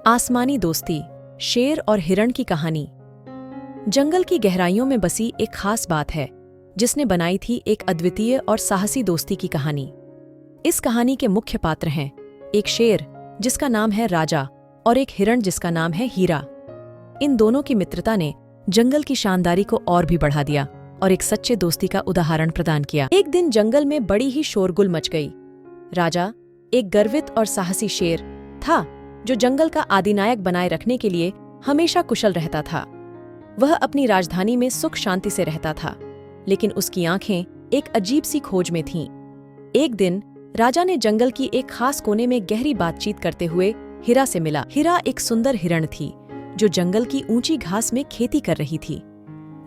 आसमानी दोस्ती, शेर और हिरण की कहानी। जंगल की गहराइयों में बसी एक खास बात है जिसने बनाई थी एक अद्वितीय और साहसी दोस्ती की कहानी। इस कहानी के मुख्य पात्र हैं एक शेर जिसका नाम है राजा और एक हिरण जिसका नाम है हीरा। इन दोनों की मित्रता ने जंगल की शानदारी को और भी बढ़ा दिया और एक सच्चे दोस्ती का उदाहरण प्रदान किया। एक दिन जंगल में बड़ी ही शोरगुल मच गई। राजा, एक गर्वित और साहसी शेर था जो जंगल का आदिनायक बनाए रखने के लिए हमेशा कुशल रहता था। वह अपनी राजधानी में सुख शांति से रहता था, लेकिन उसकी आंखें एक अजीब सी खोज में थीं। एक दिन राजा ने जंगल की एक खास कोने में गहरी बातचीत करते हुए हीरा से मिला। हीरा एक सुंदर हिरण थी जो जंगल की ऊंची घास में खेती कर रही थी।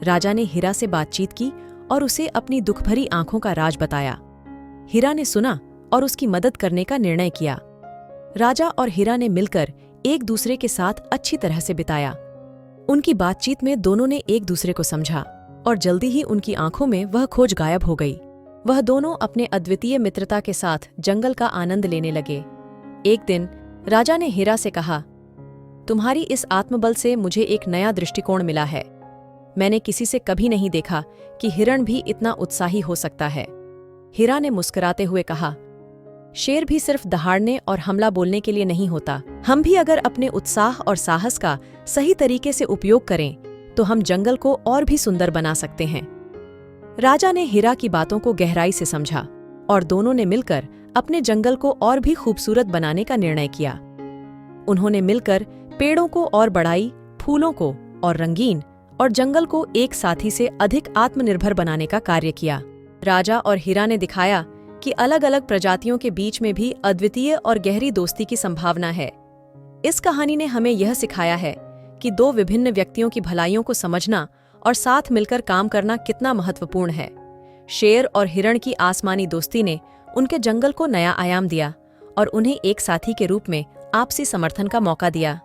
राजा ने हीरा से बातचीत की और उसे अपनी दुखभरी आंखों का राज बताया। हीरा ने सुना और उसकी मदद करने का निर्णय किया। राजा और हीरा ने मिलकर एक दूसरे के साथ अच्छी तरह से बिताया। उनकी बातचीत में दोनों ने एक दूसरे को समझा और जल्दी ही उनकी आंखों में वह खोज गायब हो गई। वह दोनों अपने अद्वितीय मित्रता के साथ जंगल का आनंद लेने लगे। एक दिन राजा ने हीरा से कहा, तुम्हारी इस आत्मबल से मुझे एक नया दृष्टिकोण मिला है। मैंने किसी से कभी नहीं देखा कि हिरण भी इतना उत्साही हो सकता है। हीरा ने मुस्कुराते हुए कहा, शेर भी सिर्फ दहाड़ने और हमला बोलने के लिए नहीं होता। हम भी अगर अपने उत्साह और साहस का सही तरीके से उपयोग करें तो हम जंगल को और भी सुंदर बना सकते हैं। राजा ने हीरा की बातों को गहराई से समझा और दोनों ने मिलकर अपने जंगल को और भी खूबसूरत बनाने का निर्णय किया। उन्होंने मिलकर पेड़ों को और बढ़ाई, फूलों को और रंगीन और जंगल को एक साथी से अधिक आत्मनिर्भर बनाने का कार्य किया। राजा और हीरा ने दिखाया कि अलग अलग प्रजातियों के बीच में भी अद्वितीय और गहरी दोस्ती की संभावना है। इस कहानी ने हमें यह सिखाया है कि दो विभिन्न व्यक्तियों की भलाइयों को समझना और साथ मिलकर काम करना कितना महत्वपूर्ण है। शेर और हिरण की आसमानी दोस्ती ने उनके जंगल को नया आयाम दिया और उन्हें एक साथी के रूप में आपसी समर्थन का मौका दिया।